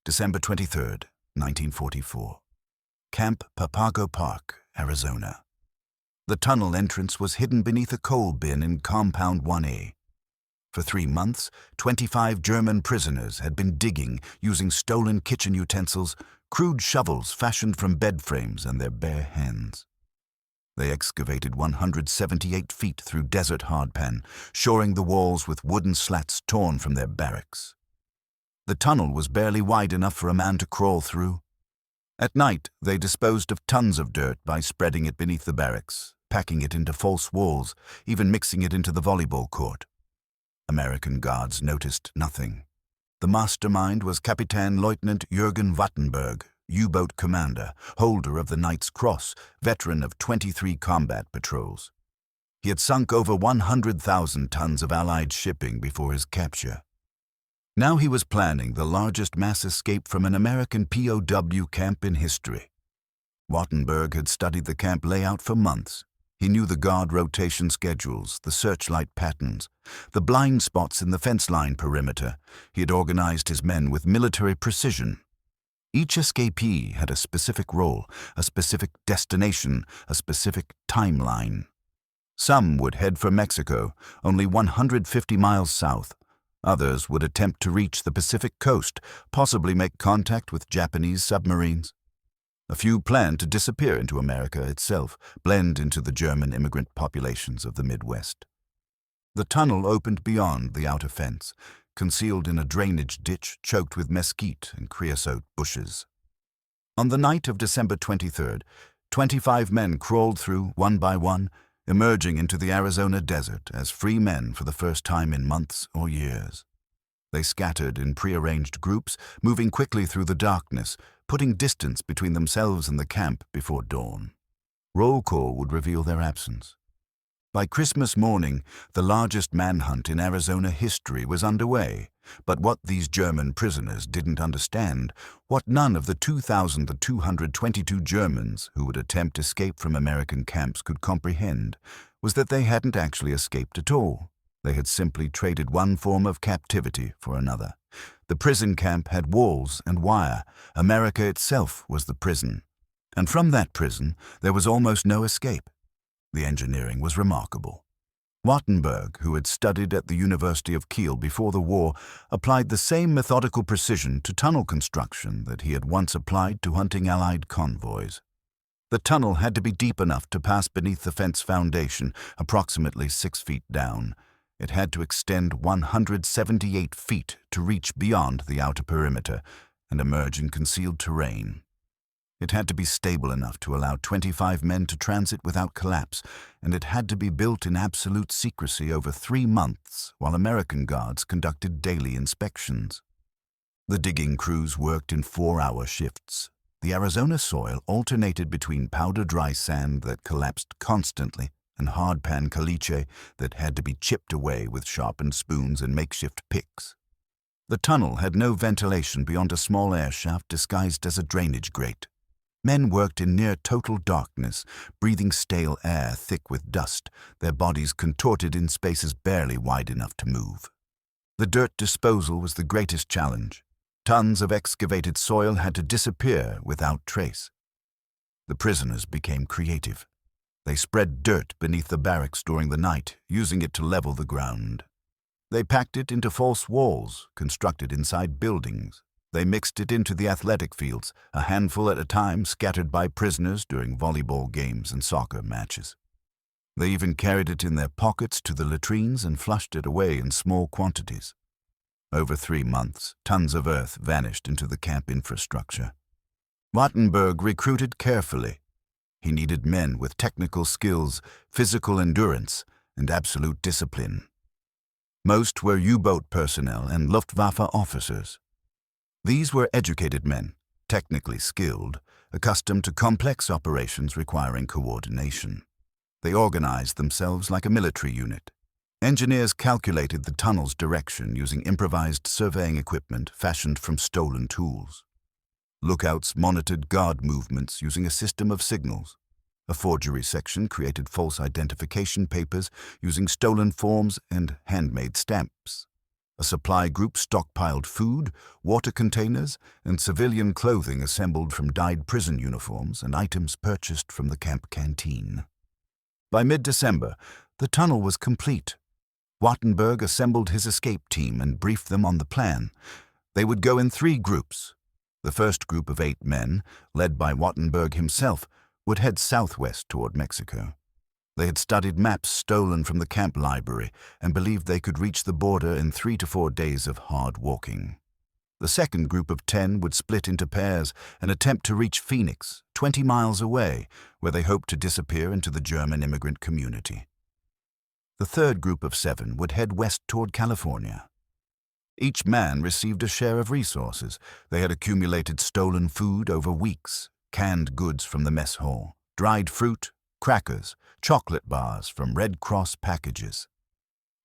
December 23, 1944. Camp Papago Park, Arizona. The tunnel entrance was hidden beneath a coal bin in Compound 1A. For 3 months, 25 German prisoners had been digging using stolen kitchen utensils, crude shovels fashioned from bed frames, and their bare hands. They excavated 178 feet through desert hardpan, shoring the walls with wooden slats torn from their barracks. The tunnel was barely wide enough for a man to crawl through. At night, they disposed of tons of dirt by spreading it beneath the barracks, packing it into false walls, even mixing it into the volleyball court. American guards noticed nothing. The mastermind was Captain Lieutenant Jürgen Wattenberg, U-boat commander, holder of the Knight's Cross, veteran of 23 combat patrols. He had sunk over 100,000 tons of Allied shipping before his capture. Now he was planning the largest mass escape from an American POW camp in history. Wattenberg had studied the camp layout for months. He knew the guard rotation schedules, the searchlight patterns, the blind spots in the fence line perimeter. He had organized his men with military precision. Each escapee had a specific role, a specific destination, a specific timeline. Some would head for Mexico, only 150 miles south. Others would attempt to reach the Pacific coast, possibly make contact with Japanese submarines. A few planned to disappear into America itself, blend into the German immigrant populations of the Midwest. The tunnel opened beyond the outer fence, concealed in a drainage ditch choked with mesquite and creosote bushes. On the night of December 23rd, 25 men crawled through, one by one, emerging into the Arizona desert as free men for the first time in months or years. They scattered in prearranged groups, moving quickly through the darkness, putting distance between themselves and the camp before dawn. Roll call would reveal their absence. By Christmas morning, the largest manhunt in Arizona history was underway. But what these German prisoners didn't understand, what none of the 2,222 Germans who would attempt escape from American camps could comprehend, was that they hadn't actually escaped at all. They had simply traded one form of captivity for another. The prison camp had walls and wire. America itself was the prison. And from that prison, there was almost no escape. The engineering was remarkable. Wattenberg, who had studied at the University of Kiel before the war, applied the same methodical precision to tunnel construction that he had once applied to hunting Allied convoys. The tunnel had to be deep enough to pass beneath the fence foundation, approximately 6 feet down. It had to extend 178 feet to reach beyond the outer perimeter and emerge in concealed terrain. It had to be stable enough to allow 25 men to transit without collapse, and it had to be built in absolute secrecy over 3 months while American guards conducted daily inspections. The digging crews worked in 4-hour shifts. The Arizona soil alternated between powder-dry sand that collapsed constantly and hardpan caliche that had to be chipped away with sharpened spoons and makeshift picks. The tunnel had no ventilation beyond a small air shaft disguised as a drainage grate. Men worked in near total darkness, breathing stale air thick with dust, their bodies contorted in spaces barely wide enough to move. The dirt disposal was the greatest challenge. Tons of excavated soil had to disappear without trace. The prisoners became creative. They spread dirt beneath the barracks during the night, using it to level the ground. They packed it into false walls, constructed inside buildings. They mixed it into the athletic fields, a handful at a time scattered by prisoners during volleyball games and soccer matches. They even carried it in their pockets to the latrines and flushed it away in small quantities. Over 3 months, tons of earth vanished into the camp infrastructure. Wattenberg recruited carefully. He needed men with technical skills, physical endurance, and absolute discipline. Most were U-boat personnel and Luftwaffe officers. These were educated men, technically skilled, accustomed to complex operations requiring coordination. They organized themselves like a military unit. Engineers calculated the tunnel's direction using improvised surveying equipment fashioned from stolen tools. Lookouts monitored guard movements using a system of signals. A forgery section created false identification papers using stolen forms and handmade stamps. A supply group stockpiled food, water containers, and civilian clothing assembled from dyed prison uniforms and items purchased from the camp canteen. By mid-December, the tunnel was complete. Wattenberg assembled his escape team and briefed them on the plan. They would go in 3 groups. The first group of 8 men, led by Wattenberg himself, would head southwest toward Mexico. They had studied maps stolen from the camp library and believed they could reach the border in 3 to 4 days of hard walking. The second group of 10 would split into pairs and attempt to reach Phoenix, 20 miles away, where they hoped to disappear into the German immigrant community. The third group of 7 would head west toward California. Each man received a share of resources. They had accumulated stolen food over weeks, canned goods from the mess hall, dried fruit, crackers, chocolate bars from Red Cross packages.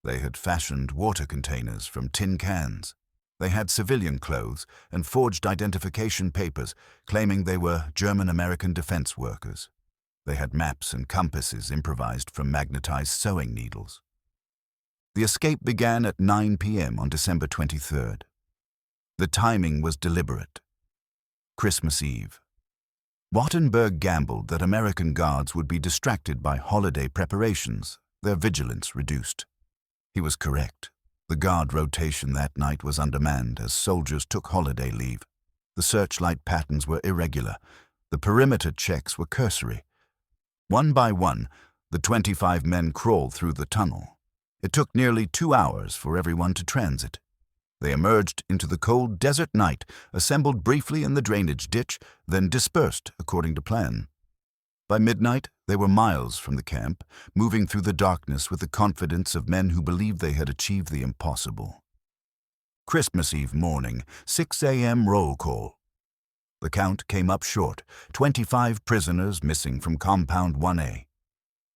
They had fashioned water containers from tin cans. They had civilian clothes and forged identification papers claiming they were German-American defense workers. They had maps and compasses improvised from magnetized sewing needles. The escape began at 9 p.m. on December 23rd. The timing was deliberate. Christmas Eve. Wattenberg gambled that American guards would be distracted by holiday preparations, their vigilance reduced. He was correct. The guard rotation that night was undermanned as soldiers took holiday leave. The searchlight patterns were irregular. The perimeter checks were cursory. One by one, the 25 men crawled through the tunnel. It took nearly 2 hours for everyone to transit. They emerged into the cold desert night, assembled briefly in the drainage ditch, then dispersed according to plan. By midnight, they were miles from the camp, moving through the darkness with the confidence of men who believed they had achieved the impossible. Christmas Eve morning, 6 a.m. roll call. The count came up short, 25 prisoners missing from Compound 1A.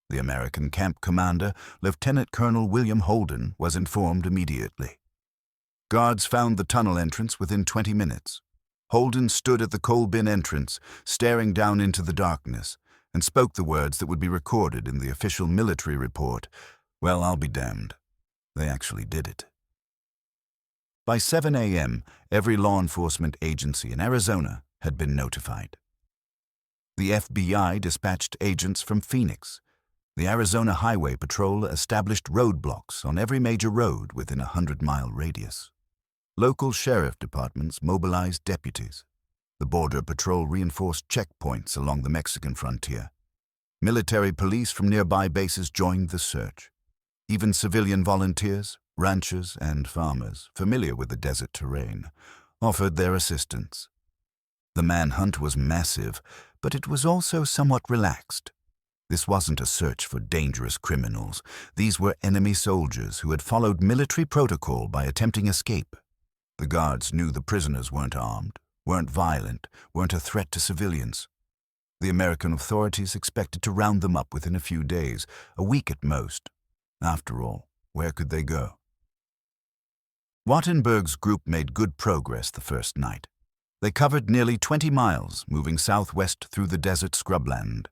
The American camp commander, Lieutenant Colonel William Holden, was informed immediately. Guards found the tunnel entrance within 20 minutes. Holden stood at the coal bin entrance, staring down into the darkness, and spoke the words that would be recorded in the official military report. Well, I'll be damned. They actually did it. By 7 a.m., every law enforcement agency in Arizona had been notified. The FBI dispatched agents from Phoenix. The Arizona Highway Patrol established roadblocks on every major road within a 100-mile radius. Local sheriff departments mobilized deputies. The Border Patrol reinforced checkpoints along the Mexican frontier. Military police from nearby bases joined the search. Even civilian volunteers, ranchers, and farmers, familiar with the desert terrain, offered their assistance. The manhunt was massive, but it was also somewhat relaxed. This wasn't a search for dangerous criminals. These were enemy soldiers who had followed military protocol by attempting escape. The guards knew the prisoners weren't armed, weren't violent, weren't a threat to civilians. The American authorities expected to round them up within a few days, a week at most. After all, where could they go? Wattenberg's group made good progress the first night. They covered nearly 20 miles, moving southwest through the desert scrubland.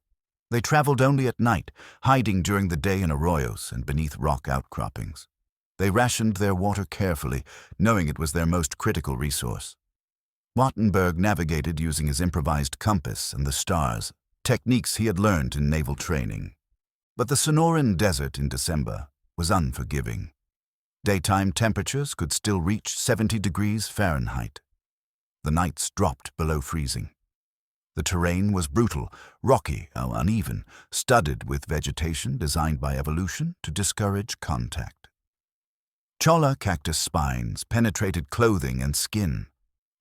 They traveled only at night, hiding during the day in arroyos and beneath rock outcroppings. They rationed their water carefully, knowing it was their most critical resource. Wattenberg navigated using his improvised compass and the stars, techniques he had learned in naval training. But the Sonoran Desert in December was unforgiving. Daytime temperatures could still reach 70 degrees Fahrenheit. The nights dropped below freezing. The terrain was brutal, rocky, uneven, studded with vegetation designed by evolution to discourage contact. Cholla cactus spines penetrated clothing and skin.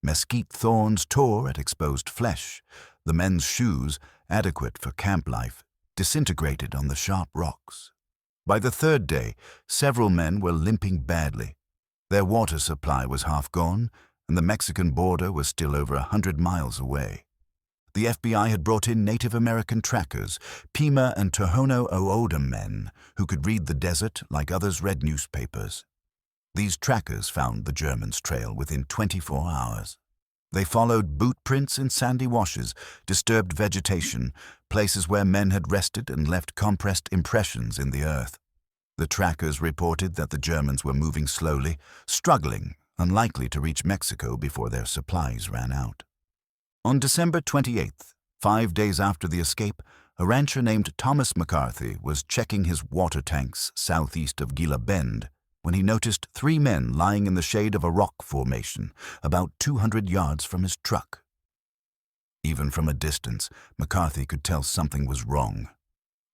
Mesquite thorns tore at exposed flesh. The men's shoes, adequate for camp life, disintegrated on the sharp rocks. By the third day, several men were limping badly. Their water supply was half gone, and the Mexican border was still over 100 miles away. The FBI had brought in Native American trackers, Pima and Tohono O'odham men, who could read the desert like others read newspapers. These trackers found the Germans' trail within 24 hours. They followed boot prints in sandy washes, disturbed vegetation, places where men had rested and left compressed impressions in the earth. The trackers reported that the Germans were moving slowly, struggling, unlikely to reach Mexico before their supplies ran out. On December 28th, 5 days after the escape, a rancher named Thomas McCarthy was checking his water tanks southeast of Gila Bend when he noticed 3 men lying in the shade of a rock formation about 200 yards from his truck. Even from a distance, McCarthy could tell something was wrong.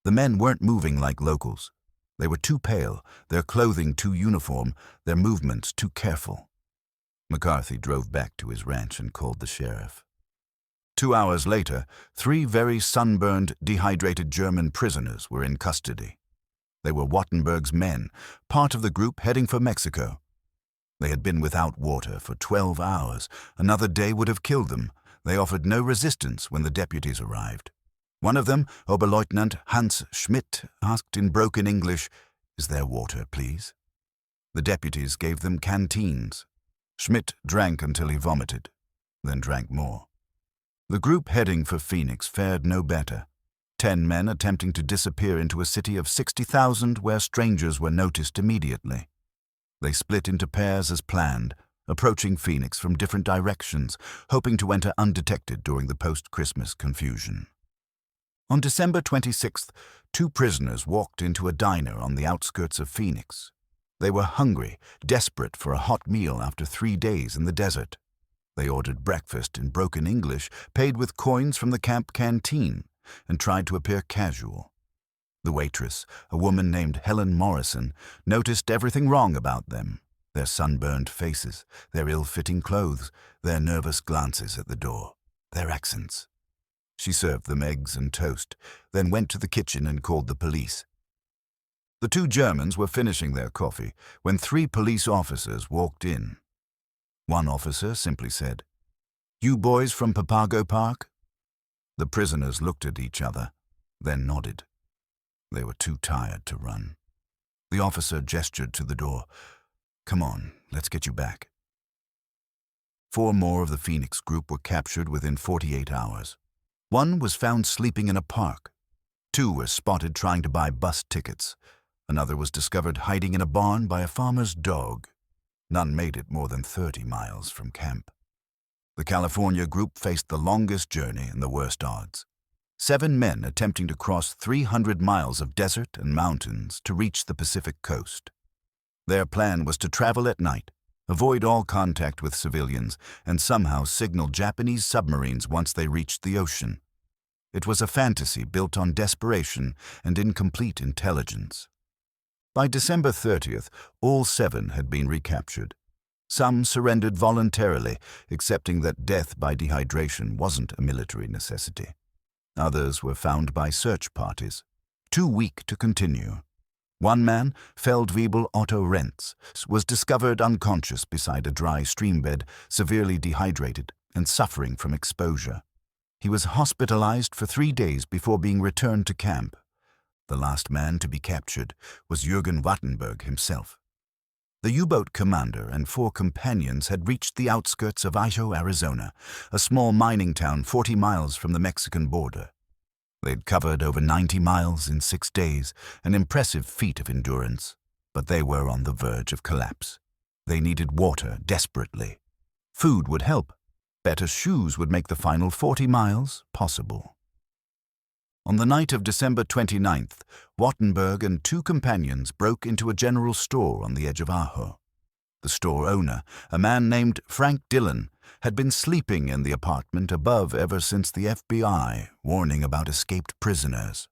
The men weren't moving like locals. They were too pale, their clothing too uniform, their movements too careful. McCarthy drove back to his ranch and called the sheriff. 2 hours later, 3 very sunburned, dehydrated German prisoners were in custody. They were Wattenberg's men, part of the group heading for Mexico. They had been without water for 12 hours. Another day would have killed them. They offered no resistance when the deputies arrived. One of them, Oberleutnant Hans Schmidt, asked in broken English, "Is there water, please?" The deputies gave them canteens. Schmidt drank until he vomited, then drank more. The group heading for Phoenix fared no better. 10 men attempting to disappear into a city of 60,000 where strangers were noticed immediately. They split into pairs as planned, approaching Phoenix from different directions, hoping to enter undetected during the post-Christmas confusion. On December 26th, 2 prisoners walked into a diner on the outskirts of Phoenix. They were hungry, desperate for a hot meal after 3 days in the desert. They ordered breakfast in broken English, paid with coins from the camp canteen, and tried to appear casual. The waitress, a woman named Helen Morrison, noticed everything wrong about them: their sunburned faces, their ill-fitting clothes, their nervous glances at the door, their accents. She served them eggs and toast, then went to the kitchen and called the police. The 2 Germans were finishing their coffee when 3 police officers walked in. One officer simply said, "You boys from Papago Park?" The prisoners looked at each other, then nodded. They were too tired to run. The officer gestured to the door. "Come on, let's get you back." 4 more of the Phoenix group were captured within 48 hours. 1 was found sleeping in a park. 2 were spotted trying to buy bus tickets. Another was discovered hiding in a barn by a farmer's dog. None made it more than 30 miles from camp. The California group faced the longest journey and the worst odds. 7 men attempting to cross 300 miles of desert and mountains to reach the Pacific coast. Their plan was to travel at night, avoid all contact with civilians, and somehow signal Japanese submarines once they reached the ocean. It was a fantasy built on desperation and incomplete intelligence. By December 30th, all 7 had been recaptured. Some surrendered voluntarily, accepting that death by dehydration wasn't a military necessity. Others were found by search parties, too weak to continue. One man, Feldwebel Otto Rentz, was discovered unconscious beside a dry streambed, severely dehydrated and suffering from exposure. He was hospitalized for 3 days before being returned to camp. The last man to be captured was Jürgen Wattenberg himself. The U-boat commander and 4 companions had reached the outskirts of Idaho, Arizona, a small mining town 40 miles from the Mexican border. They'd covered over 90 miles in 6 days, an impressive feat of endurance, but they were on the verge of collapse. They needed water desperately. Food would help. Better shoes would make the final 40 miles possible. On the night of December 29th, Wattenberg and 2 companions broke into a general store on the edge of Ajo. The store owner, a man named Frank Dillon, had been sleeping in the apartment above ever since the FBI warning about escaped prisoners.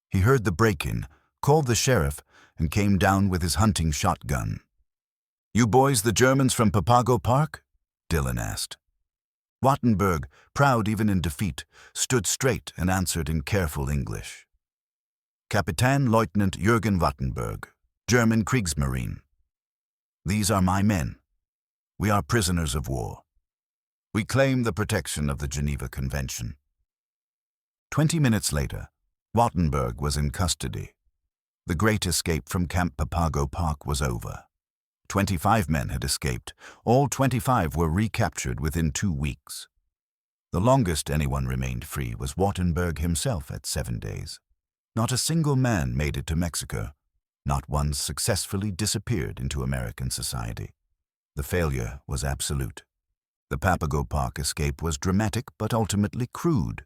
He heard the break-in, called the sheriff, and came down with his hunting shotgun. "You boys the Germans from Papago Park?" Dillon asked. Wattenberg, proud even in defeat, stood straight and answered in careful English. "Kapitän Leutnant Jürgen Wattenberg, German Kriegsmarine. These are my men. We are prisoners of war. We claim the protection of the Geneva Convention." 20 minutes later, Wattenberg was in custody. The great escape from Camp Papago Park was over. 25 men had escaped. All 25 were recaptured within 2 weeks. The longest anyone remained free was Wattenberg himself at 7 days. Not a single man made it to Mexico. Not one successfully disappeared into American society. The failure was absolute. The Papago Park escape was dramatic but ultimately crude.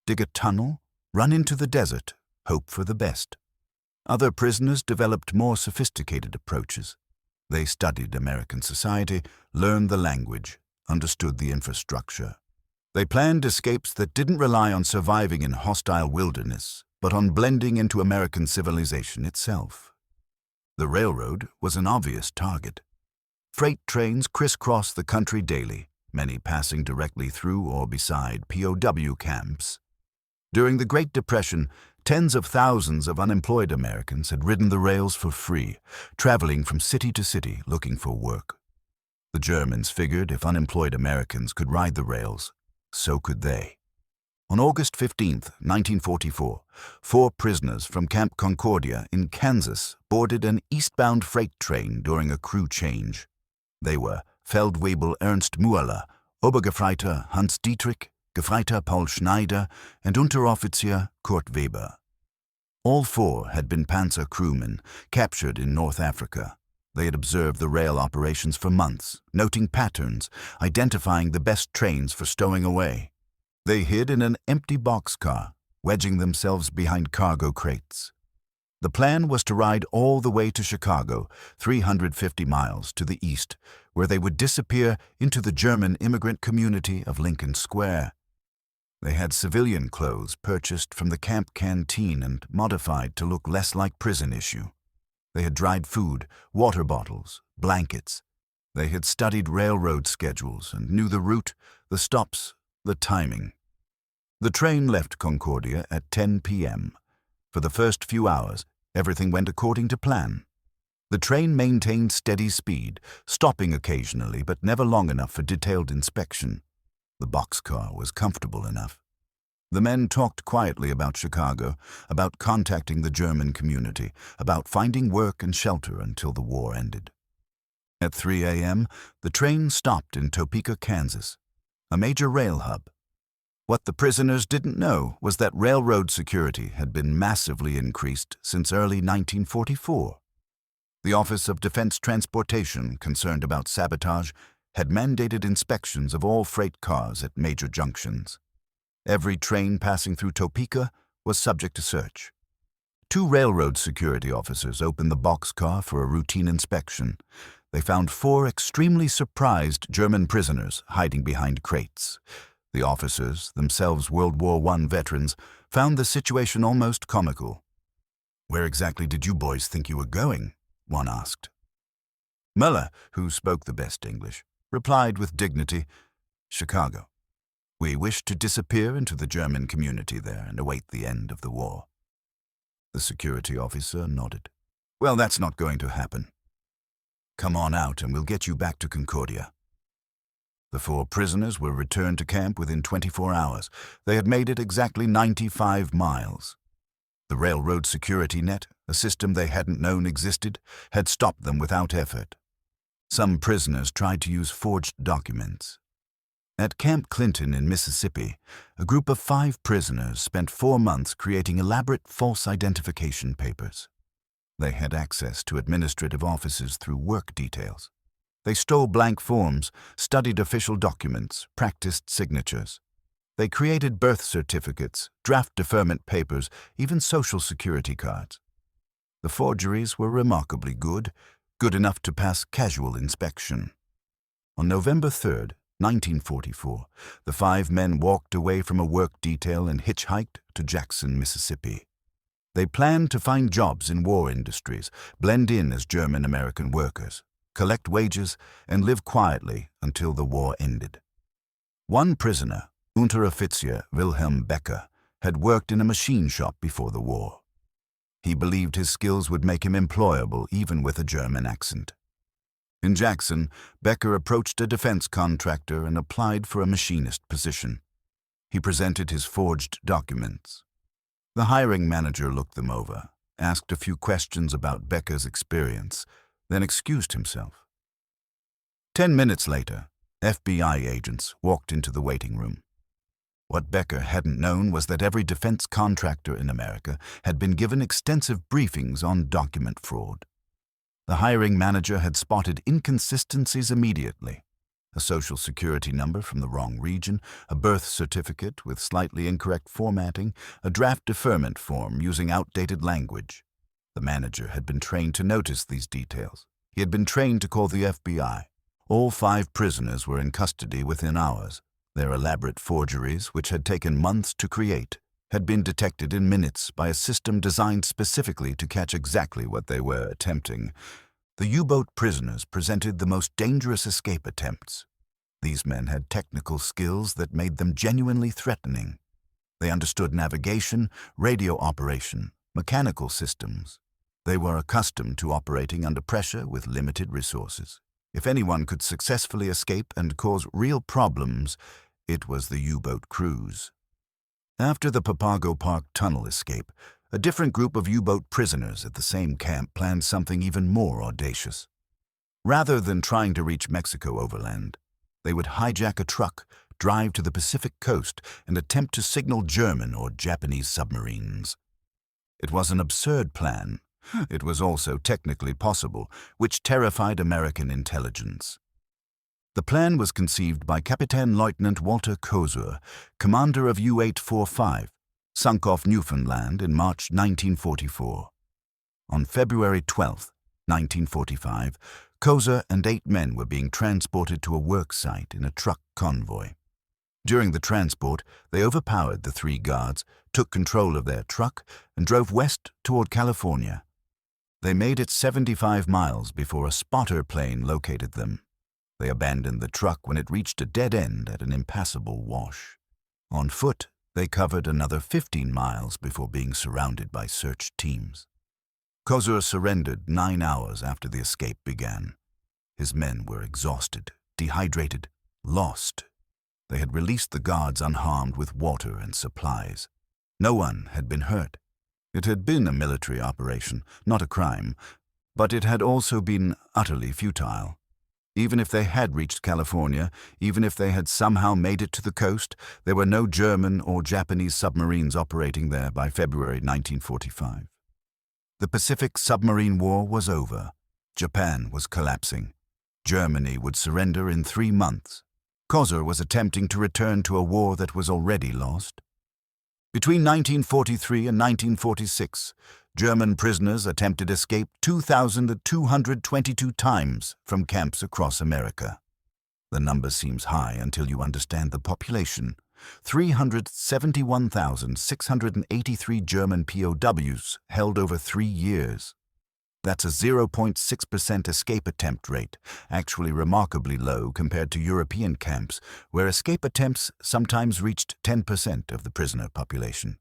Dig a tunnel, run into the desert, hope for the best. Other prisoners developed more sophisticated approaches. They studied American society, learned the language, understood the infrastructure. They planned escapes that didn't rely on surviving in hostile wilderness, but on blending into American civilization itself. The railroad was an obvious target. Freight trains crisscrossed the country daily, many passing directly through or beside POW camps. During the Great Depression, tens of thousands of unemployed Americans had ridden the rails for free, traveling from city to city looking for work. The Germans figured if unemployed Americans could ride the rails, so could they. On August 15, 1944, 4 prisoners from Camp Concordia in Kansas boarded an eastbound freight train during a crew change. They were Feldwebel Ernst Mueller, Obergefreiter Hans Dietrich, Gefreiter Paul Schneider, and Unteroffizier Kurt Weber. All 4 had been Panzer crewmen, captured in North Africa. They had observed the rail operations for months, noting patterns, identifying the best trains for stowing away. They hid in an empty boxcar, wedging themselves behind cargo crates. The plan was to ride all the way to Chicago, 350 miles to the east, where they would disappear into the German immigrant community of Lincoln Square. They had civilian clothes purchased from the camp canteen and modified to look less like prison issue. They had dried food, water bottles, blankets. They had studied railroad schedules and knew the route, the stops, the timing. The train left Concordia at 10 p.m. For the first few hours, everything went according to plan. The train maintained steady speed, stopping occasionally but never long enough for detailed inspection. The boxcar was comfortable enough. The men talked quietly about Chicago, about contacting the German community, about finding work and shelter until the war ended. At 3 a.m., the train stopped in Topeka, Kansas, a major rail hub. What the prisoners didn't know was that railroad security had been massively increased since early 1944. The Office of Defense Transportation, concerned about sabotage, had mandated inspections of all freight cars at major junctions. Every train passing through Topeka was subject to search. 2 railroad security officers opened the boxcar for a routine inspection. They found 4 extremely surprised German prisoners hiding behind crates. The officers, themselves World War I veterans, found the situation almost comical. "Where exactly did you boys think you were going?" one asked. Mueller, who spoke the best English, replied with dignity, "Chicago. We wish to disappear into the German community there and await the end of the war." The security officer nodded. "Well, that's not going to happen. Come on out and we'll get you back to Concordia." The 4 prisoners were returned to camp within 24 hours. They had made it exactly 95 miles. The railroad security net, a system they hadn't known existed, had stopped them without effort. Some prisoners tried to use forged documents. At Camp Clinton in Mississippi, a group of 5 prisoners spent 4 months creating elaborate false identification papers. They had access to administrative offices through work details. They stole blank forms, studied official documents, practiced signatures. They created birth certificates, draft deferment papers, even social security cards. The forgeries were remarkably good enough to pass casual inspection. On November 3, 1944, the 5 men walked away from a work detail and hitchhiked to Jackson, Mississippi. They planned to find jobs in war industries, blend in as German-American workers, collect wages, and live quietly until the war ended. One prisoner, Unteroffizier Wilhelm Becker, had worked in a machine shop before the war. He believed his skills would make him employable even with a German accent. In Jackson, Becker approached a defense contractor and applied for a machinist position. He presented his forged documents. The hiring manager looked them over, asked a few questions about Becker's experience, then excused himself. 10 minutes later, FBI agents walked into the waiting room. What Becker hadn't known was that every defense contractor in America had been given extensive briefings on document fraud. The hiring manager had spotted inconsistencies immediately. A social security number from the wrong region, a birth certificate with slightly incorrect formatting, a draft deferment form using outdated language. The manager had been trained to notice these details. He had been trained to call the FBI. All 5 prisoners were in custody within hours. Their elaborate forgeries, which had taken months to create, had been detected in minutes by a system designed specifically to catch exactly what they were attempting. The U-boat prisoners presented the most dangerous escape attempts. These men had technical skills that made them genuinely threatening. They understood navigation, radio operation, mechanical systems. They were accustomed to operating under pressure with limited resources. If anyone could successfully escape and cause real problems, it was the U-boat crews. After the Papago Park tunnel escape, a different group of U-boat prisoners at the same camp planned something even more audacious. Rather than trying to reach Mexico overland, they would hijack a truck, drive to the Pacific coast, and attempt to signal German or Japanese submarines. It was an absurd plan. It was also technically possible, which terrified American intelligence. The plan was conceived by Captain Lieutenant Walter Kozer, commander of U-845, sunk off Newfoundland in March 1944. On February 12, 1945, Kozer and 8 men were being transported to a work site in a truck convoy. During the transport, they overpowered the 3 guards, took control of their truck, and drove west toward California. They made it 75 miles before a spotter plane located them. They abandoned the truck when it reached a dead end at an impassable wash. On foot, they covered another 15 miles before being surrounded by search teams. Kozer surrendered 9 hours after the escape began. His men were exhausted, dehydrated, lost. They had released the guards unharmed with water and supplies. No one had been hurt. It had been a military operation, not a crime, but it had also been utterly futile. Even if they had reached California, even if they had somehow made it to the coast, there were no German or Japanese submarines operating there by February 1945. The Pacific Submarine War was over. Japan was collapsing. Germany would surrender in 3 months. Kozer was attempting to return to a war that was already lost. Between 1943 and 1946, German prisoners attempted escape 2,222 times from camps across America. The number seems high until you understand the population. 371,683 German POWs held over 3 years. That's a 0.6% escape attempt rate, actually remarkably low compared to European camps, where escape attempts sometimes reached 10% of the prisoner population.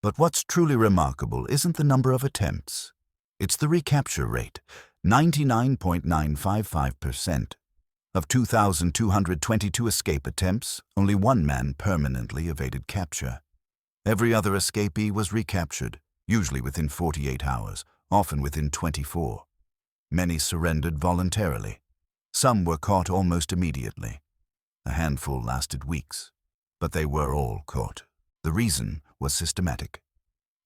But what's truly remarkable isn't the number of attempts. It's the recapture rate, 99.955%. Of 2,222 escape attempts, only 1 man permanently evaded capture. Every other escapee was recaptured, usually within 48 hours, often within 24. Many surrendered voluntarily. Some were caught almost immediately. A handful lasted weeks, but they were all caught. The reason was systematic.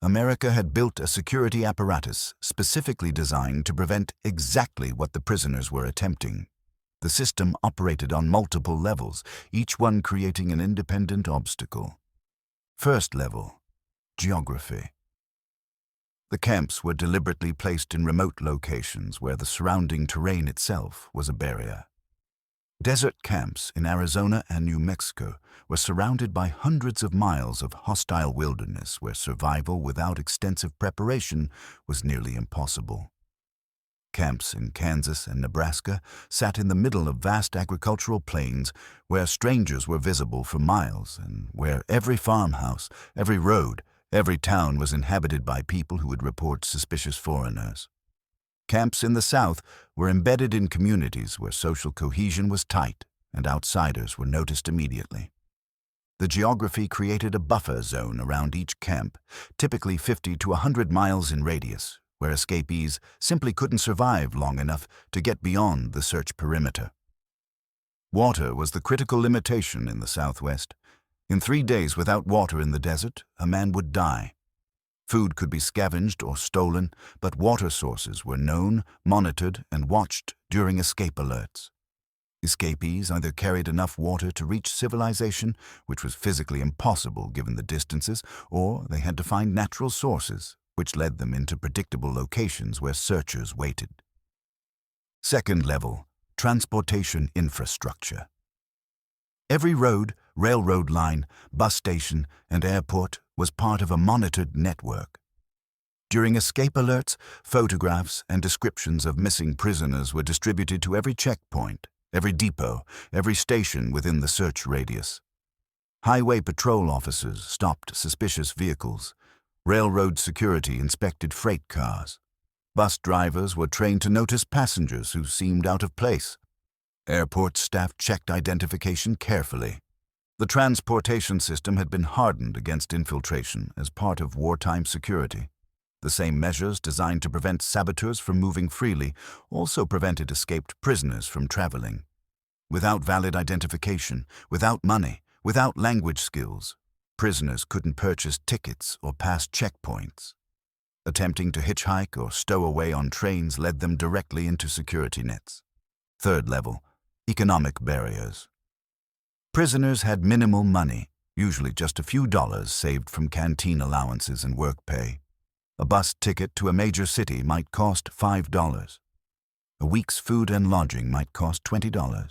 America had built a security apparatus specifically designed to prevent exactly what the prisoners were attempting. The system operated on multiple levels, each one creating an independent obstacle. First level, geography. The camps were deliberately placed in remote locations where the surrounding terrain itself was a barrier. Desert camps in Arizona and New Mexico were surrounded by hundreds of miles of hostile wilderness where survival without extensive preparation was nearly impossible. Camps in Kansas and Nebraska sat in the middle of vast agricultural plains where strangers were visible for miles and where every farmhouse, every road, every town was inhabited by people who would report suspicious foreigners. Camps in the South were embedded in communities where social cohesion was tight and outsiders were noticed immediately. The geography created a buffer zone around each camp, typically 50 to 100 miles in radius, where escapees simply couldn't survive long enough to get beyond the search perimeter. Water was the critical limitation in the Southwest. In 3 days without water in the desert, a man would die. Food could be scavenged or stolen, but water sources were known, monitored, and watched during escape alerts. Escapees either carried enough water to reach civilization, which was physically impossible given the distances, or they had to find natural sources, which led them into predictable locations where searchers waited. Second level, transportation infrastructure. Every road, railroad line, bus station, and airport was part of a monitored network. During escape alerts, photographs and descriptions of missing prisoners were distributed to every checkpoint, every depot, every station within the search radius. Highway patrol officers stopped suspicious vehicles. Railroad security inspected freight cars. Bus drivers were trained to notice passengers who seemed out of place. Airport staff checked identification carefully. The transportation system had been hardened against infiltration as part of wartime security. The same measures designed to prevent saboteurs from moving freely also prevented escaped prisoners from traveling. Without valid identification, without money, without language skills, prisoners couldn't purchase tickets or pass checkpoints. Attempting to hitchhike or stow away on trains led them directly into security nets. Third level, economic barriers. Prisoners had minimal money, usually just a few dollars saved from canteen allowances and work pay. A bus ticket to a major city might cost $5. A week's food and lodging might cost $20.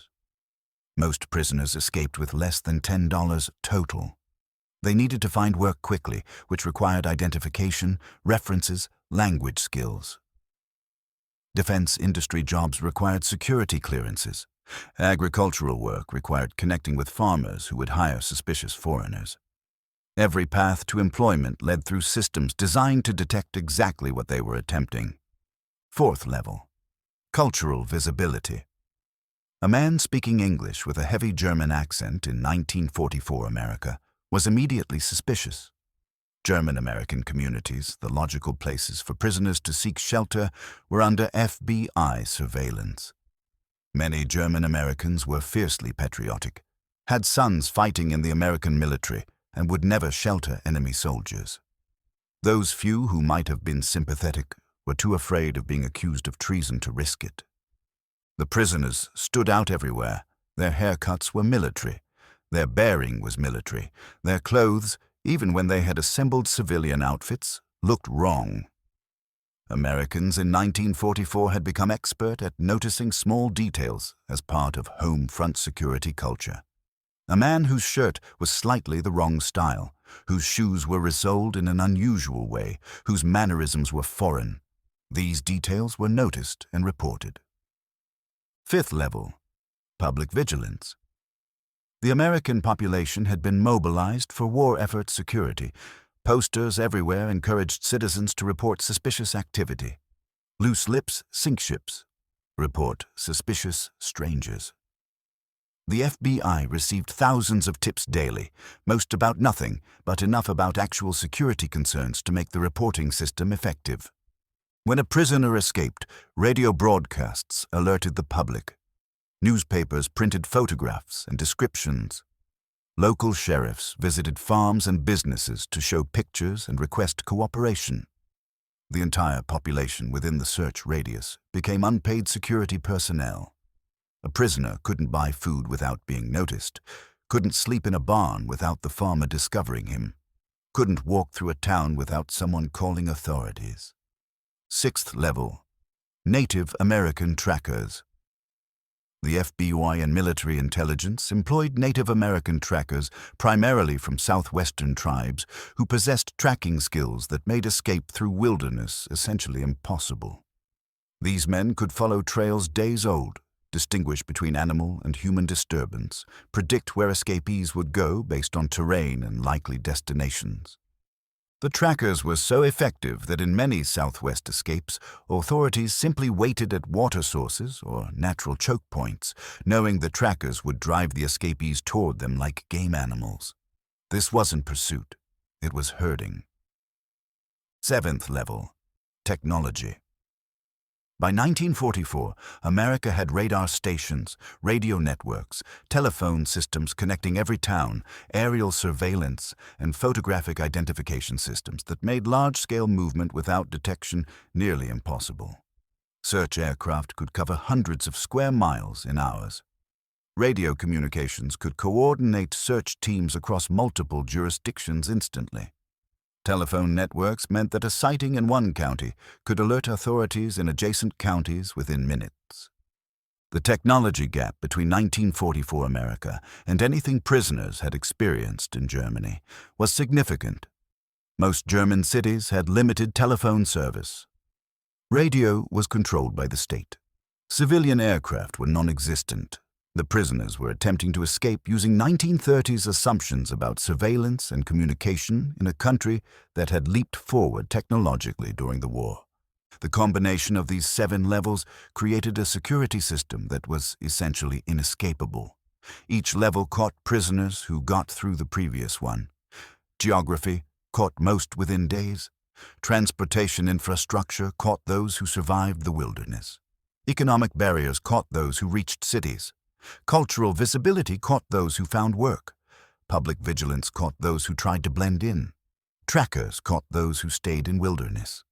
Most prisoners escaped with less than $10 total. They needed to find work quickly, which required identification, references, language skills. Defense industry jobs required security clearances. Agricultural work required connecting with farmers who would hire suspicious foreigners. Every path to employment led through systems designed to detect exactly what they were attempting. Fourth level, cultural visibility. A man speaking English with a heavy German accent in 1944 America was immediately suspicious. German-American communities, the logical places for prisoners to seek shelter, were under FBI surveillance. Many German Americans were fiercely patriotic, had sons fighting in the American military, and would never shelter enemy soldiers. Those few who might have been sympathetic were too afraid of being accused of treason to risk it. The prisoners stood out everywhere. Their haircuts were military. Their bearing was military. Their clothes, even when they had assembled civilian outfits, looked wrong. Americans in 1944 had become expert at noticing small details as part of home front security culture. A man whose shirt was slightly the wrong style, whose shoes were resoled in an unusual way, whose mannerisms were foreign. These details were noticed and reported. Fifth level, public vigilance. The American population had been mobilized for war effort security. Posters everywhere encouraged citizens to report suspicious activity. Loose lips sink ships. Report suspicious strangers. The FBI received thousands of tips daily, most about nothing, but enough about actual security concerns to make the reporting system effective. When a prisoner escaped, radio broadcasts alerted the public. Newspapers printed photographs and descriptions. Local sheriffs visited farms and businesses to show pictures and request cooperation. The entire population within the search radius became unpaid security personnel. A prisoner couldn't buy food without being noticed, couldn't sleep in a barn without the farmer discovering him, couldn't walk through a town without someone calling authorities. Sixth level, Native American trackers. The FBI and military intelligence employed Native American trackers primarily from southwestern tribes who possessed tracking skills that made escape through wilderness essentially impossible. These men could follow trails days old, distinguish between animal and human disturbance, predict where escapees would go based on terrain and likely destinations. The trackers were so effective that in many Southwest escapes, authorities simply waited at water sources or natural choke points, knowing the trackers would drive the escapees toward them like game animals. This wasn't pursuit, it was herding. Seventh level, technology. By 1944, America had radar stations, radio networks, telephone systems connecting every town, aerial surveillance, and photographic identification systems that made large-scale movement without detection nearly impossible. Search aircraft could cover hundreds of square miles in hours. Radio communications could coordinate search teams across multiple jurisdictions instantly. Telephone networks meant that a sighting in one county could alert authorities in adjacent counties within minutes. The technology gap between 1944 America and anything prisoners had experienced in Germany was significant. Most German cities had limited telephone service. Radio was controlled by the state. Civilian aircraft were non-existent. The prisoners were attempting to escape using 1930s assumptions about surveillance and communication in a country that had leaped forward technologically during the war. The combination of these 7 levels created a security system that was essentially inescapable. Each level caught prisoners who got through the previous one. Geography caught most within days. Transportation infrastructure caught those who survived the wilderness. Economic barriers caught those who reached cities. Cultural visibility caught those who found work. Public vigilance caught those who tried to blend in. Trackers caught those who stayed in wilderness.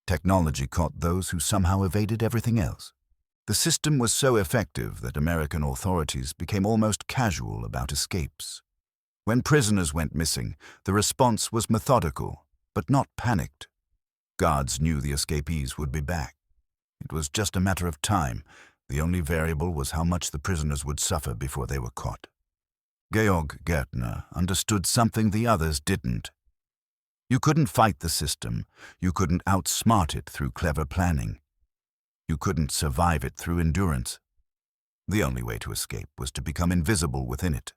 Technology caught those who somehow evaded everything else. The system was so effective that American authorities became almost casual about escapes. When prisoners went missing, the response was methodical, but not panicked. Guards knew the escapees would be back. It was just a matter of time. The only variable was how much the prisoners would suffer before they were caught. Georg Gaertner understood something the others didn't. You couldn't fight the system. You couldn't outsmart it through clever planning. You couldn't survive it through endurance. The only way to escape was to become invisible within it,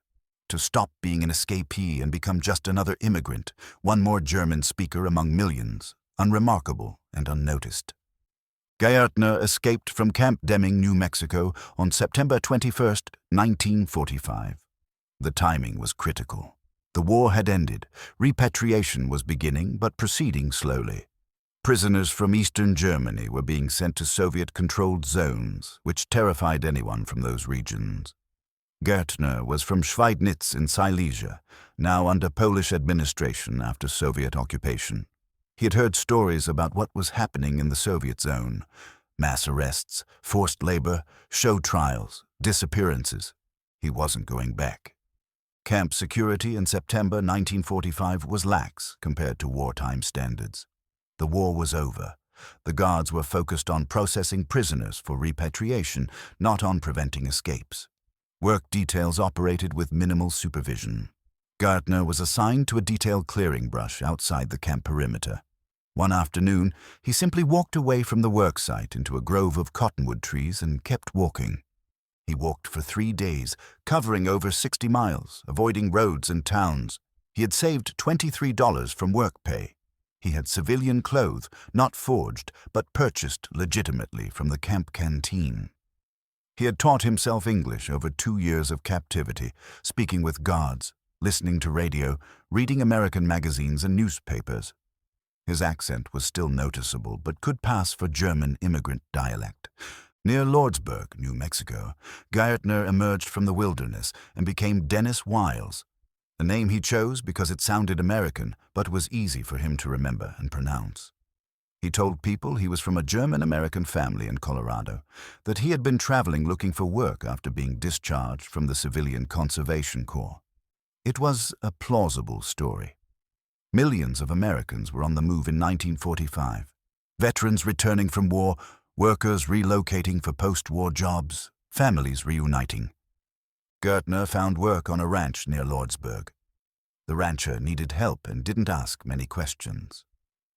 to stop being an escapee and become just another immigrant, one more German speaker among millions, unremarkable and unnoticed. Gaertner escaped from Camp Deming, New Mexico on September 21, 1945. The timing was critical. The war had ended. Repatriation was beginning, but proceeding slowly. Prisoners from Eastern Germany were being sent to Soviet-controlled zones, which terrified anyone from those regions. Gaertner was from Schweidnitz in Silesia, now under Polish administration after Soviet occupation. He had heard stories about what was happening in the Soviet zone: mass arrests, forced labor, show trials, disappearances. He wasn't going back. Camp security in September 1945 was lax compared to wartime standards. The war was over. The guards were focused on processing prisoners for repatriation, not on preventing escapes. Work details operated with minimal supervision. Gaertner was assigned to a detail clearing brush outside the camp perimeter. One afternoon, he simply walked away from the work site into a grove of cottonwood trees and kept walking. He walked for 3 days, covering over 60 miles, avoiding roads and towns. He had saved $23 from work pay. He had civilian clothes, not forged, but purchased legitimately from the camp canteen. He had taught himself English over 2 years of captivity, speaking with guards, listening to radio, reading American magazines and newspapers. His accent was still noticeable, but could pass for German immigrant dialect. Near Lordsburg, New Mexico, Gaertner emerged from the wilderness and became Dennis Wiles, a name he chose because it sounded American, but was easy for him to remember and pronounce. He told people he was from a German-American family in Colorado, that he had been traveling looking for work after being discharged from the Civilian Conservation Corps. It was a plausible story. Millions of Americans were on the move in 1945. Veterans returning from war, workers relocating for post-war jobs, families reuniting. Gaertner found work on a ranch near Lordsburg. The rancher needed help and didn't ask many questions.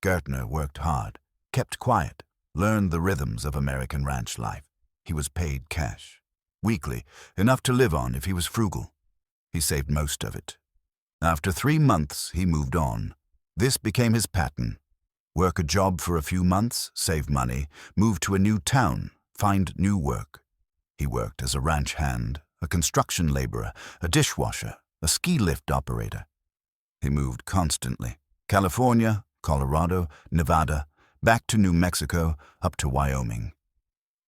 Gaertner worked hard, kept quiet, learned the rhythms of American ranch life. He was paid cash. Weekly, enough to live on if he was frugal. He saved most of it. After 3 months, he moved on. This became his pattern. Work a job for a few months, save money, move to a new town, find new work. He worked as a ranch hand, a construction laborer, a dishwasher, a ski lift operator. He moved constantly. California, Colorado, Nevada, back to New Mexico, up to Wyoming.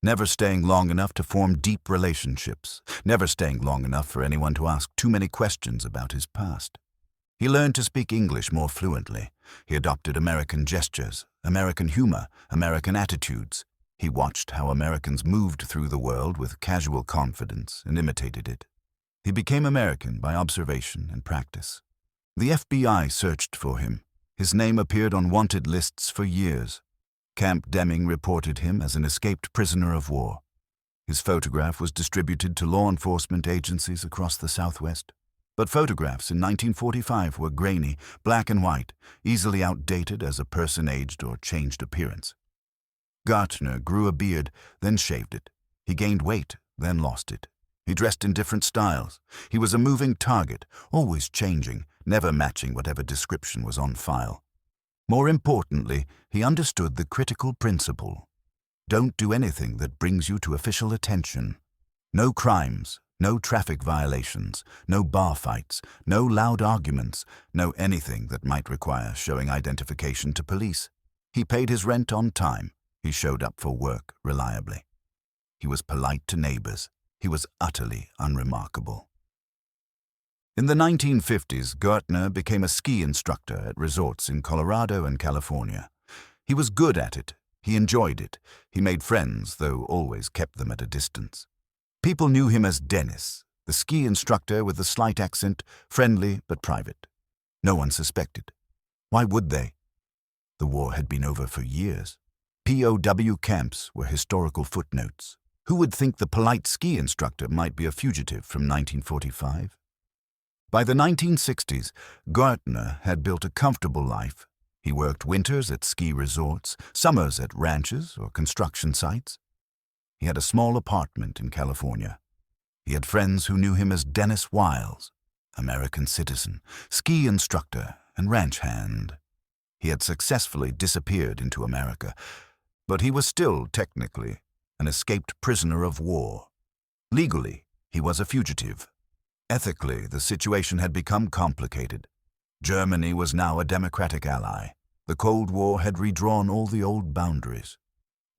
never staying long enough to form deep relationships, never staying long enough for anyone to ask too many questions about his past. He learned to speak English more fluently. He adopted American gestures, American humor, American attitudes. He watched how Americans moved through the world with casual confidence and imitated it. He became American by observation and practice. The FBI searched for him. His name appeared on wanted lists for years. Camp Deming reported him as an escaped prisoner of war. His photograph was distributed to law enforcement agencies across the Southwest. But photographs in 1945 were grainy, black and white, easily outdated as a person aged or changed appearance. Gaertner grew a beard, then shaved it. He gained weight, then lost it. He dressed in different styles. He was a moving target, always changing, never matching whatever description was on file. More importantly, he understood the critical principle. Don't do anything that brings you to official attention. No crimes, no traffic violations, no bar fights, no loud arguments, no anything that might require showing identification to police. He paid his rent on time. He showed up for work reliably. He was polite to neighbors. He was utterly unremarkable. In the 1950s, Gaertner became a ski instructor at resorts in Colorado and California. He was good at it. He enjoyed it. He made friends, though always kept them at a distance. People knew him as Dennis, the ski instructor with the slight accent, friendly but private. No one suspected. Why would they? The war had been over for years. POW camps were historical footnotes. Who would think the polite ski instructor might be a fugitive from 1945? By the 1960s, Gaertner had built a comfortable life. He worked winters at ski resorts, summers at ranches or construction sites. He had a small apartment in California. He had friends who knew him as Dennis Wiles, American citizen, ski instructor, and ranch hand. He had successfully disappeared into America, but he was still, technically, an escaped prisoner of war. Legally, he was a fugitive. Ethically, the situation had become complicated. Germany was now a democratic ally. The Cold War had redrawn all the old boundaries.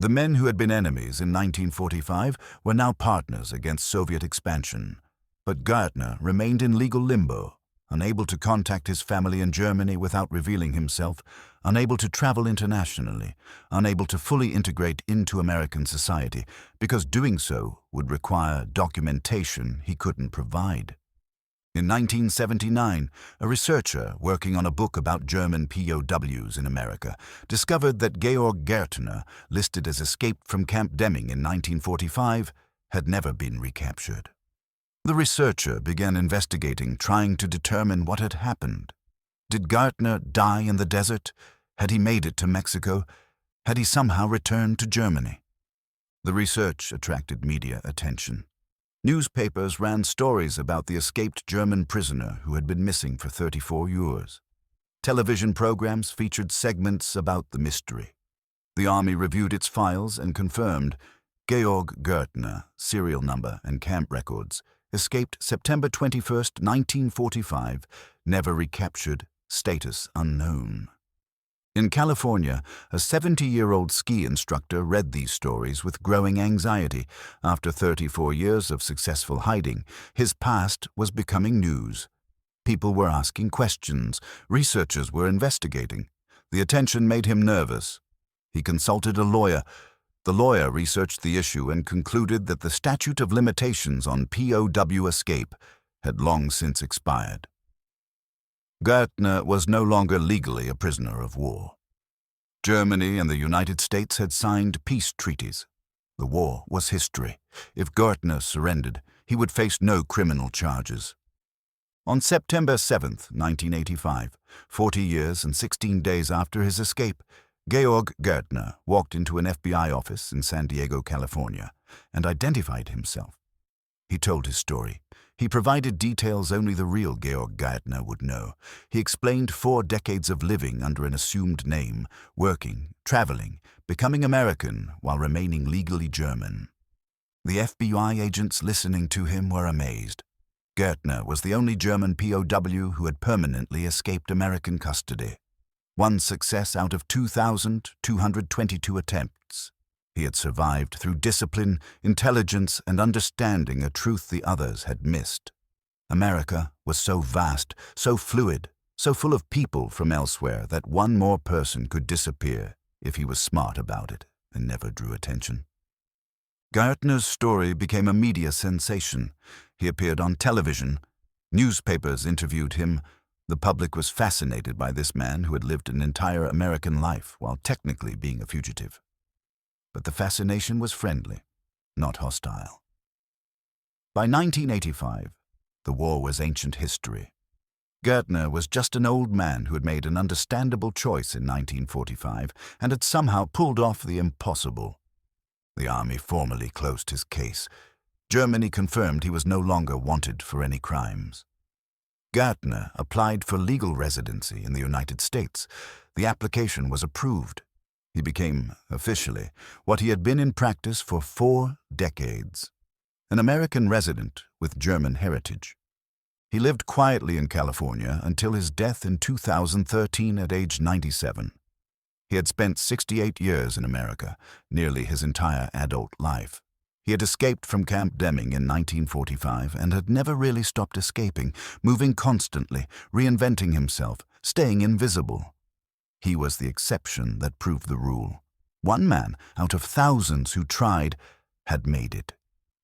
The men who had been enemies in 1945 were now partners against Soviet expansion. But Gaertner remained in legal limbo, unable to contact his family in Germany without revealing himself, unable to travel internationally, unable to fully integrate into American society, because doing so would require documentation he couldn't provide. In 1979, a researcher working on a book about German POWs in America discovered that Georg Gaertner, listed as escaped from Camp Deming in 1945, had never been recaptured. The researcher began investigating, trying to determine what had happened. Did Gaertner die in the desert? Had he made it to Mexico? Had he somehow returned to Germany? The research attracted media attention. Newspapers ran stories about the escaped German prisoner who had been missing for 34 years. Television programs featured segments about the mystery. The army reviewed its files and confirmed Georg Gaertner, serial number and camp records, escaped September 21, 1945, never recaptured, status unknown. In California, a 70-year-old ski instructor read these stories with growing anxiety. After 34 years of successful hiding, his past was becoming news. People were asking questions. Researchers were investigating. The attention made him nervous. He consulted a lawyer. The lawyer researched the issue and concluded that the statute of limitations on POW escape had long since expired. Gaertner was no longer legally a prisoner of war. Germany and the United States had signed peace treaties. The war was history. If Gaertner surrendered, he would face no criminal charges. On September 7, 1985, 40 years and 16 days after his escape, Georg Gaertner walked into an FBI office in San Diego, California, and identified himself. He told his story. He provided details only the real Georg Gaertner would know. He explained 4 decades of living under an assumed name, working, traveling, becoming American while remaining legally German. The FBI agents listening to him were amazed. Gaertner was the only German POW who had permanently escaped American custody. One success out of 2,222 attempts. He had survived through discipline, intelligence, and understanding a truth the others had missed. America was so vast, so fluid, so full of people from elsewhere that one more person could disappear if he was smart about it and never drew attention. Gaertner's story became a media sensation. He appeared on television. Newspapers interviewed him. The public was fascinated by this man who had lived an entire American life while technically being a fugitive. But the fascination was friendly, not hostile. By 1985, the war was ancient history. Gaertner was just an old man who had made an understandable choice in 1945 and had somehow pulled off the impossible. The army formally closed his case. Germany confirmed he was no longer wanted for any crimes. Gaertner applied for legal residency in the United States. The application was approved. He became, officially, what he had been in practice for 4 decades, an American resident with German heritage. He lived quietly in California until his death in 2013 at age 97. He had spent 68 years in America, nearly his entire adult life. He had escaped from Camp Deming in 1945 and had never really stopped escaping, moving constantly, reinventing himself, staying invisible. He was the exception that proved the rule. One man out of thousands who tried had made it,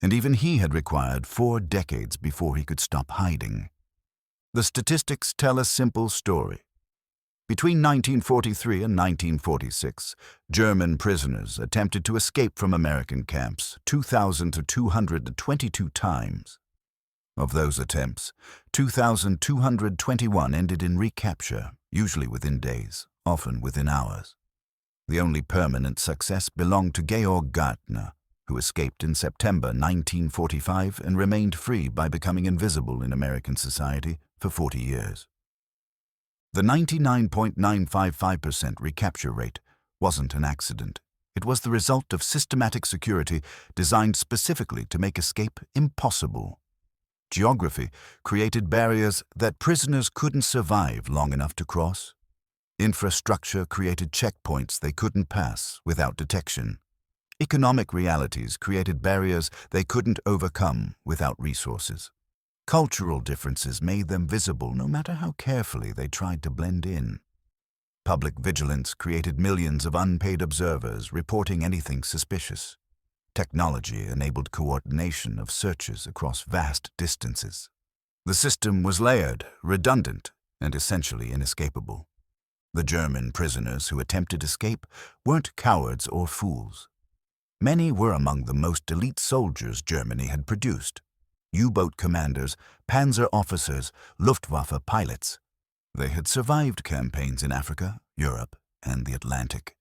and even he had required 4 decades before he could stop hiding. The statistics tell a simple story. Between 1943 and 1946, German prisoners attempted to escape from American camps 2,222 times. Of those attempts, 2,221 ended in recapture, usually within days, often within hours. The only permanent success belonged to Georg Gaertner, who escaped in September 1945 and remained free by becoming invisible in American society for 40 years. The 99.955% recapture rate wasn't an accident. It was the result of systematic security designed specifically to make escape impossible. Geography created barriers that prisoners couldn't survive long enough to cross. Infrastructure created checkpoints they couldn't pass without detection. Economic realities created barriers they couldn't overcome without resources. Cultural differences made them visible no matter how carefully they tried to blend in. Public vigilance created millions of unpaid observers reporting anything suspicious. Technology enabled coordination of searches across vast distances. The system was layered, redundant, and essentially inescapable. The German prisoners who attempted escape weren't cowards or fools. Many were among the most elite soldiers Germany had produced. U-boat commanders, panzer officers, Luftwaffe pilots. They had survived campaigns in Africa, Europe, and the Atlantic.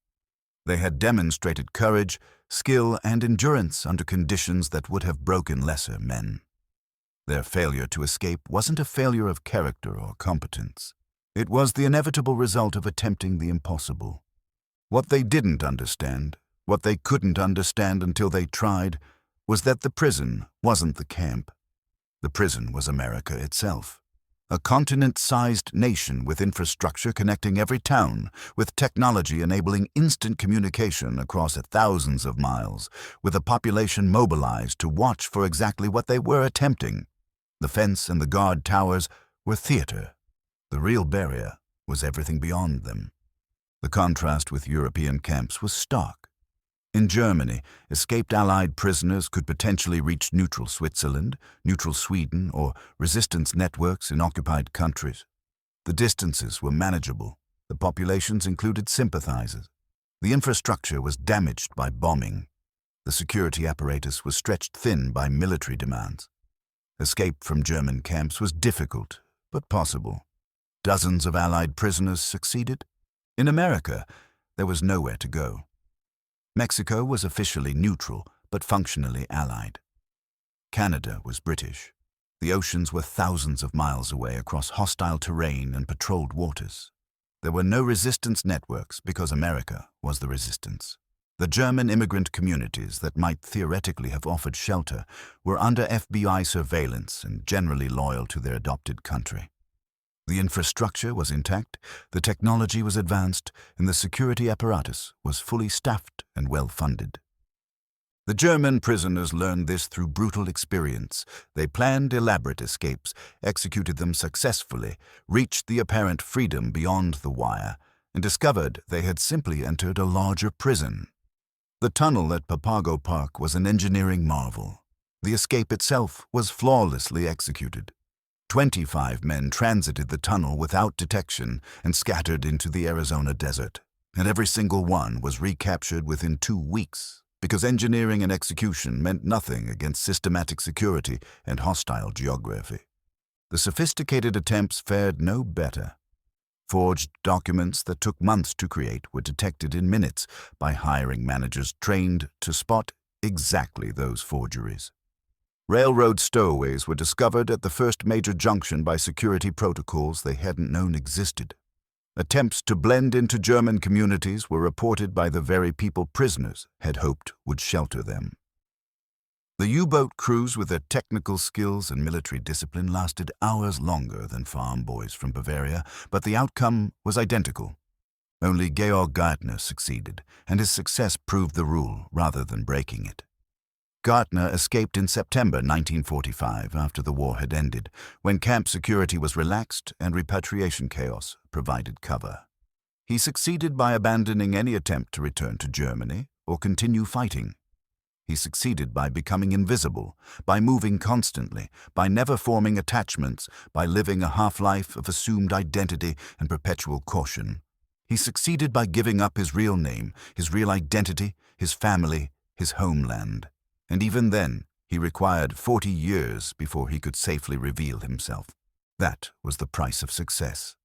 They had demonstrated courage, skill, and endurance under conditions that would have broken lesser men. Their failure to escape wasn't a failure of character or competence. It was the inevitable result of attempting the impossible. What they didn't understand, what they couldn't understand until they tried, was that the prison wasn't the camp. The prison was America itself, a continent-sized nation with infrastructure connecting every town, with technology enabling instant communication across thousands of miles, with a population mobilized to watch for exactly what they were attempting. The fence and the guard towers were theater. The real barrier was everything beyond them. The contrast with European camps was stark. In Germany, escaped Allied prisoners could potentially reach neutral Switzerland, neutral Sweden, or resistance networks in occupied countries. The distances were manageable. The populations included sympathizers. The infrastructure was damaged by bombing. The security apparatus was stretched thin by military demands. Escape from German camps was difficult, but possible. Dozens of Allied prisoners succeeded. In America, there was nowhere to go. Mexico was officially neutral, but functionally Allied. Canada was British. The oceans were thousands of miles away across hostile terrain and patrolled waters. There were no resistance networks because America was the resistance. The German immigrant communities that might theoretically have offered shelter were under FBI surveillance and generally loyal to their adopted country. The infrastructure was intact, the technology was advanced, and the security apparatus was fully staffed and well-funded. The German prisoners learned this through brutal experience. They planned elaborate escapes, executed them successfully, reached the apparent freedom beyond the wire, and discovered they had simply entered a larger prison. The tunnel at Papago Park was an engineering marvel. The escape itself was flawlessly executed. 25 men transited the tunnel without detection and scattered into the Arizona desert, and every single one was recaptured within 2 weeks, because engineering and execution meant nothing against systematic security and hostile geography. The sophisticated attempts fared no better. Forged documents that took months to create were detected in minutes by hiring managers trained to spot exactly those forgeries. Railroad stowaways were discovered at the first major junction by security protocols they hadn't known existed. Attempts to blend into German communities were reported by the very people prisoners had hoped would shelter them. The U-boat crews with their technical skills and military discipline lasted hours longer than farm boys from Bavaria, but the outcome was identical. Only Georg Gaertner succeeded, and his success proved the rule rather than breaking it. Gaertner escaped in September 1945 after the war had ended, when camp security was relaxed and repatriation chaos provided cover. He succeeded by abandoning any attempt to return to Germany or continue fighting. He succeeded by becoming invisible, by moving constantly, by never forming attachments, by living a half-life of assumed identity and perpetual caution. He succeeded by giving up his real name, his real identity, his family, his homeland. And even then, he required 40 years before he could safely reveal himself. That was the price of success.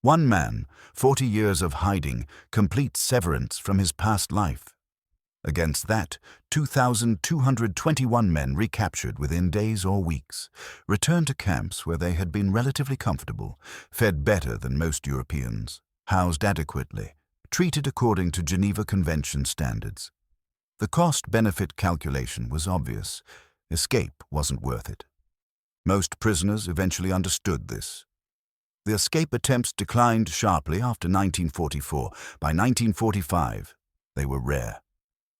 One man, 40 years of hiding, complete severance from his past life. Against that, 2,221 men recaptured within days or weeks, returned to camps where they had been relatively comfortable, fed better than most Europeans, housed adequately, treated according to Geneva Convention standards. The cost-benefit calculation was obvious. Escape wasn't worth it. Most prisoners eventually understood this. The escape attempts declined sharply after 1944. By 1945, they were rare.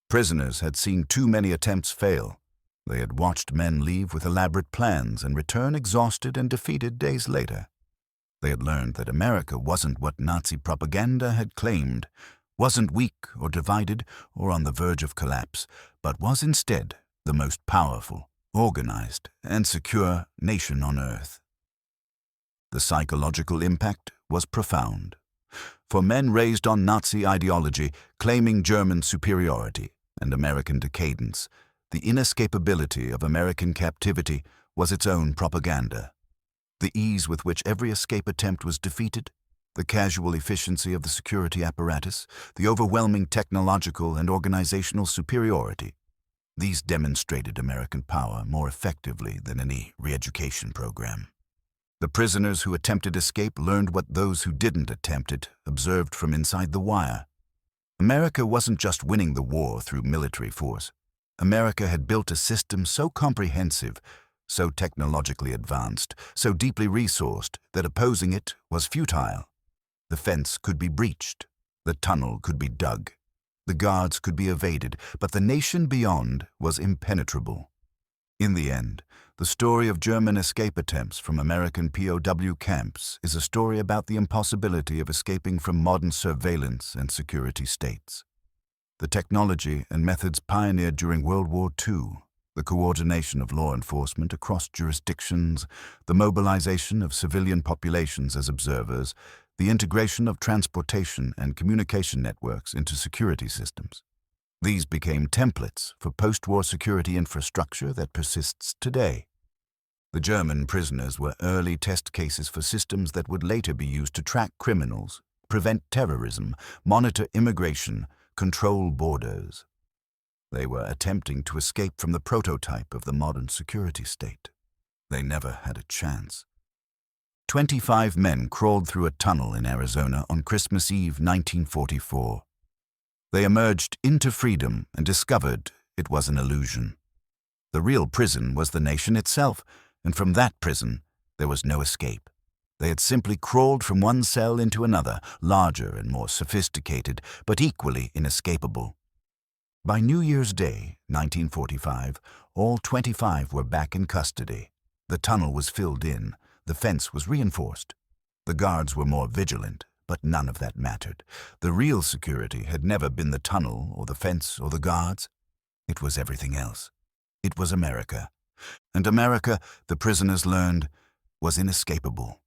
Prisoners had seen too many attempts fail. They had watched men leave with elaborate plans and return exhausted and defeated days later. They had learned that America wasn't what Nazi propaganda had claimed, wasn't weak or divided or on the verge of collapse, but was instead the most powerful, organized, and secure nation on earth. The psychological impact was profound. For men raised on Nazi ideology, claiming German superiority and American decadence, the inescapability of American captivity was its own propaganda. The ease with which every escape attempt was defeated, the casual efficiency of the security apparatus, the overwhelming technological and organizational superiority, these demonstrated American power more effectively than any re-education program. The prisoners who attempted escape learned what those who didn't attempt it observed from inside the wire. America wasn't just winning the war through military force. America had built a system so comprehensive, so technologically advanced, so deeply resourced that opposing it was futile. The fence could be breached, the tunnel could be dug, the guards could be evaded, but the nation beyond was impenetrable. In the end, the story of German escape attempts from American POW camps is a story about the impossibility of escaping from modern surveillance and security states. The technology and methods pioneered during World War II, the coordination of law enforcement across jurisdictions, the mobilization of civilian populations as observers, the integration of transportation and communication networks into security systems. These became templates for post-war security infrastructure that persists today. The German prisoners were early test cases for systems that would later be used to track criminals, prevent terrorism, monitor immigration, control borders. They were attempting to escape from the prototype of the modern security state. They never had a chance. 25 men crawled through a tunnel in Arizona on Christmas Eve 1944. They emerged into freedom and discovered it was an illusion. The real prison was the nation itself, and from that prison there was no escape. They had simply crawled from one cell into another, larger and more sophisticated, but equally inescapable. By New Year's Day, 1945, all 25 were back in custody. The tunnel was filled in, the fence was reinforced. The guards were more vigilant, but none of that mattered. The real security had never been the tunnel or the fence or the guards. It was everything else. It was America. And America, the prisoners learned, was inescapable.